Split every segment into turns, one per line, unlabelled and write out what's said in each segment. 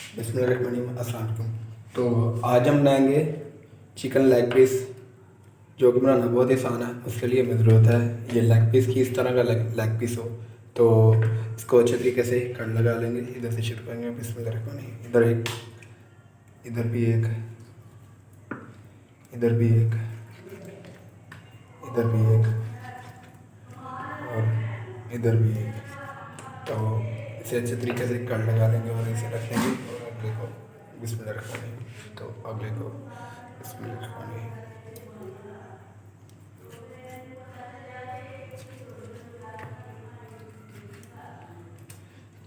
बिस्मिल्लाहिर्रहमानिर्रहीम। अस्सलाम वालेकुम। तो आज हम बनाएंगे चिकन लेग पीस, जो कि बनाना बहुत आसान है। उसके लिए हमें ज़रूरत है ये लेग पीस की, इस तरह का लेग पीस हो। तो इसको अच्छे तरीके से कट लगा लेंगे। इधर से शुरू करेंगे। बिस्मिल्लाहिर्रहमानिर्रहीम। इधर एक, इधर भी एक, इधर भी एक, इधर भी एक और इधर भी एक। तो इसे अच्छे तरीके से कट लगा लेंगे और इसे रख लेंगे। और अगले को बिस्मिल्लाहिर्रहमानिर्रहीम। तो अगले को बिस्मिल्लाहिर्रहमानिर्रहीम।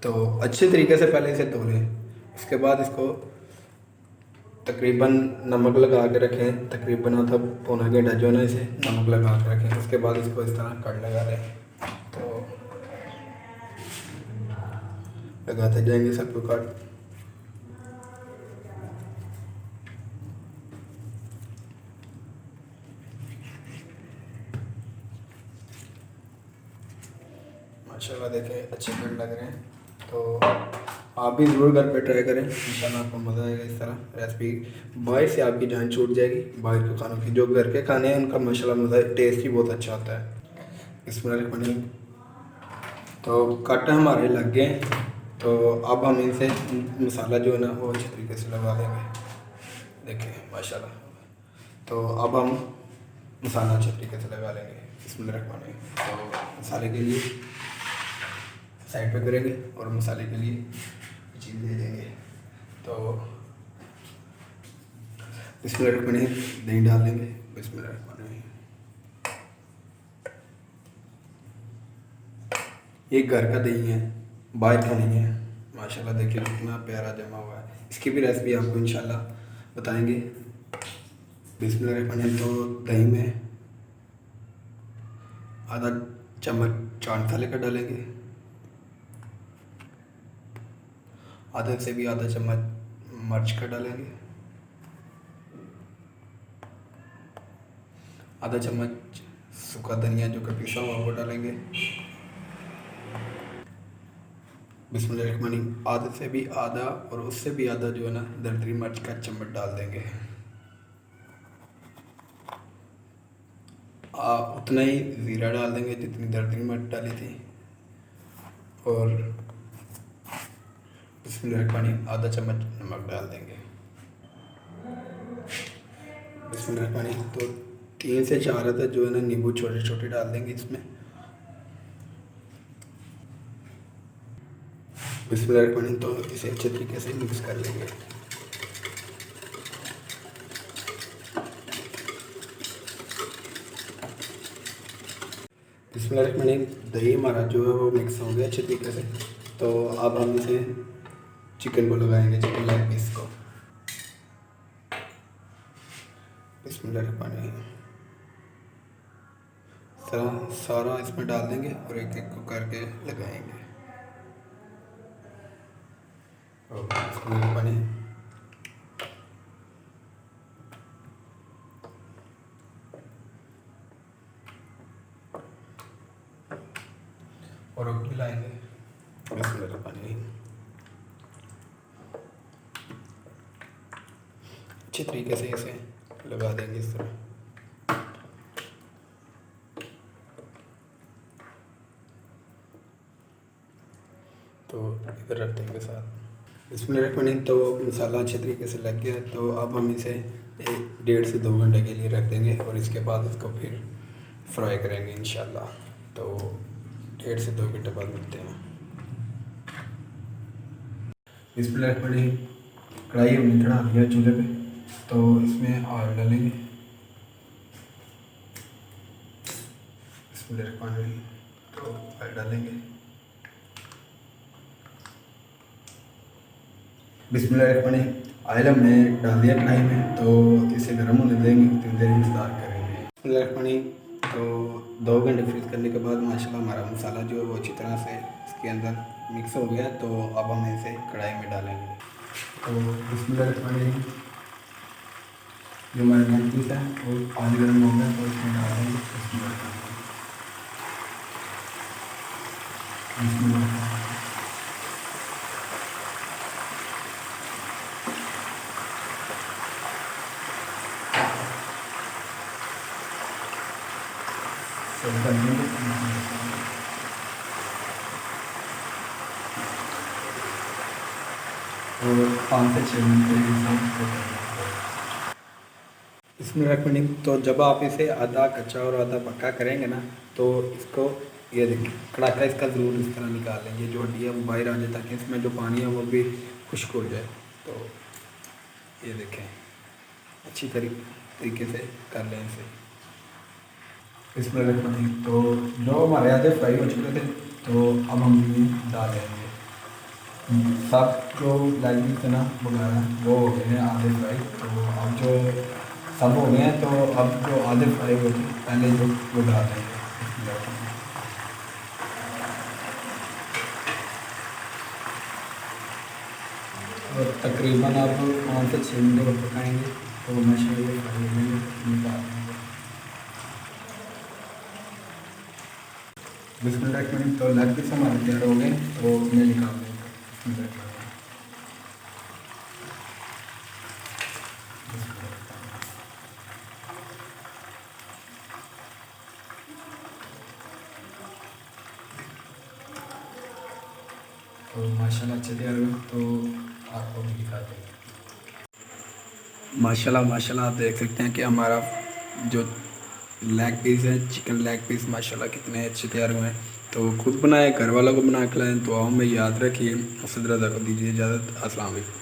तो अच्छे तरीके से पहले इसे धो लें। उसके बाद इसको तकरीबन नमक लगा के रखें। तकरीबन आधा पौना घंटा जो है ना, इसे नमक लगा के रखें। उसके बाद इसको इस तरह कट लगा लें। तो लगाते जाएंगे सबको कट। माशाल्लाह देखें अच्छे कट लग रहे हैं। तो आप भी ज़रूर घर पे ट्राई करें, इंशाल्लाह आपको मज़ा आएगा। इस तरह रेसिपी बाहर से आपकी जान छूट जाएगी। बाहर के खानों की, जो घर के खाने हैं उनका माशाल्लाह मज़ा, टेस्ट ही बहुत अच्छा होता है। इसमें तो कट हमारे लग गए। तो अब हम इनसे मसाला जो है ना वो अच्छे तरीके से लगा देंगे। देखिए माशाल्लाह। तो अब हम मसाला अच्छे तरीके से लगा लेंगे। इसमें रखवाने तो मसाले के लिए साइड पे करेंगे और मसाले के लिए चीज़ दे देंगे। तो इसमें रखवाने दही डाल देंगे। इसमें रखवाने ये घर का दही है, बाहर का नहीं है। माशाल्लाह देखिए कितना प्यारा जमा हुआ है। इसकी भी रेसिपी आपको इंशाल्लाह बताएंगे। बिस्मिल्लाहिर्रहमानिर्रहीम। तो दही में आधा चम्मच चाट मसाले का डालेंगे, आधे से भी आधा चम्मच मिर्च का डालेंगे, आधा चम्मच सूखा धनिया जो कि पिसा हुआ वो डालेंगे। बिस्मिल्लाहिर्रहमानिर्रहीम। आधे से भी आधा और उससे भी आधा जो है ना दरदरी मिर्च का चम्मच डाल देंगे। उतना ही ज़ीरा डाल देंगे जितनी दरदरी मिर्च डाली थी। और बिस्मिल्लाहिर्रहमानिर्रहीम आधा चम्मच नमक डाल देंगे। बिस्मिल्लाहिर्रहमानिर्रहीम। तो 3 से 4 अदद जो है ना नींबू छोटे छोटे डाल देंगे इसमें। बिस्मिल्लाहिर्रहमानिर्रहीम। तो इसे अच्छे तरीके से मिक्स कर लेंगे। बिस्मिल्लाहिर्रहमानिर्रहीम। दही हमारा जो है वो मिक्स हो गया अच्छे तरीके से। तो अब हम इसे चिकन को लगाएंगे, चिकन लेग पीस को। बिस्मिल्लाहिर्रहमानिर्रहीम। सारा इसमें डाल देंगे और एक एक को करके लगाएंगे। और बिस्मिल्लाहिर्रहमानिर्रहीम। और मिलाएंगे। बिस्मिल्लाहिर्रहमानिर्रहीम। अच्छे तरीके से इसे लगा देंगे इस तरह। तो इधर रख देंगे साथ। इसमें रखने तो मसाला अच्छे तरीके से लग गया। तो अब हम इसे 1.5 से 2 घंटे के लिए रख देंगे और इसके बाद इसको फिर फ्राई करेंगे इंशाल्लाह। तो 1.5 से 2 घंटे बाद मिलते हैं। इसमें रखने कढ़ाई हमने चढ़ा दिया चूल्हे पे। तो इसमें ऑयल डालेंगे। इसमें रखने तो ऑयल डालेंगे। बिस्मिल्लाहिर्रहमानिर्रहीम। ऑयल हमने डाल दिया कढ़ाई में। तो इसे गर्म होने देंगे, उतनी देर इंतज़ार करेंगे। बिस्मिल्लाहिर्रहमानिर्रहीम। तो 2 घंटे फ्रीज करने के बाद माशाल्लाह हमारा मसाला जो है वो अच्छी तरह से इसके अंदर मिक्स हो गया। तो अब हम इसे कढ़ाई में डालेंगे। तो बिस्मिल्लाहिर्रहमानिर्रहीम। जो हमारा लेग पीस है वो पानी गर्म हो गया तो इसमें डाल देंगे। बिस्मिल्लाहिर्रहमानिर्रहीम। और 5 से 6 मिनट इसमें रखने। तो जब आप इसे आधा कच्चा और आधा पक्का करेंगे ना, तो इसको ये देखिए कड़ाका इसका ज़रूर इस तरह निकाल लें, ये जो हड्डी है वो बाहर आ जाए ताकि इसमें जो पानी है वो भी खुश्क हो जाए। तो ये देखें अच्छी तरीके से कर लें इसे। इसमें रखने तो जो हमारे आधे फ्राई हो चुके थे, तो अब हम ये डाल लेंगे। सब जो लेग पीस है ना वगैरह वो हो गए हैं आधे फ्राई। तो अब जो सब हो गए हैं, तो अब जो आधे फ्राई हुए थे पहले जो वो डाल देंगे। और तकरीबन आप 5 से 6 मिनट को पकाएंगे तो माशाल्लाह फ्राई हो जाएंगे, निकाल देंगे। 20 मिनट तो लेग पीस हमारे तैयार हो गए, तो मैं निकाल देंगे। तो माशाल्लाह अच्छे तैयार हुए, तो आपको भी दिखाते हैं। माशाल्लाह माशाल्लाह आप देख सकते हैं कि हमारा जो लेग पीस है, चिकन लेग पीस माशाल्लाह कितने अच्छे तैयार हुए हैं। तो खुद बनाए, घर वालों को बना के लाएँ। दुआओं में याद रखिए। असद रज़ा को दीजिए इजाज़त। अस्सलाम वालेकुम।